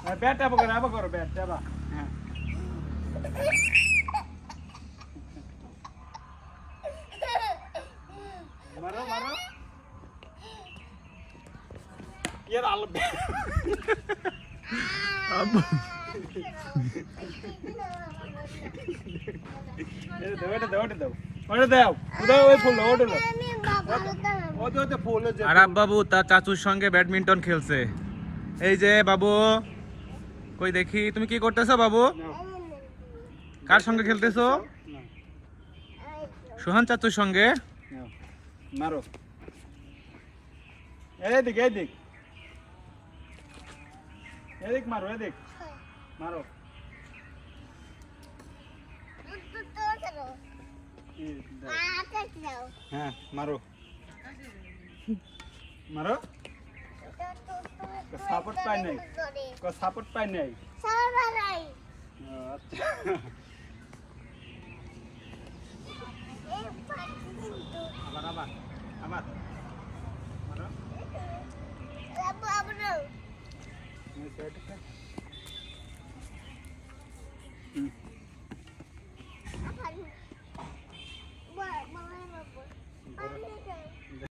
Bat আবার করো bat আবার হ্যাঁ মারো মারো यार आलू अब আরাব বাবু তার চাচুর সঙ্গে ব্যাডমিন্টন খেলছে। এই যে বাবু কই দেখি তুমি কি করতেছো বাবু? কার সঙ্গে খেলতেছো? সোহান চাচুর সঙ্গে। মারো এদিক এদিক এদিক মারো এদিক মারো হ্যাঁ মারো মারো সাপোর্ট পাই নাই সাপোর্ট পাই নাই আচ্ছা আবার আবার আবার মারো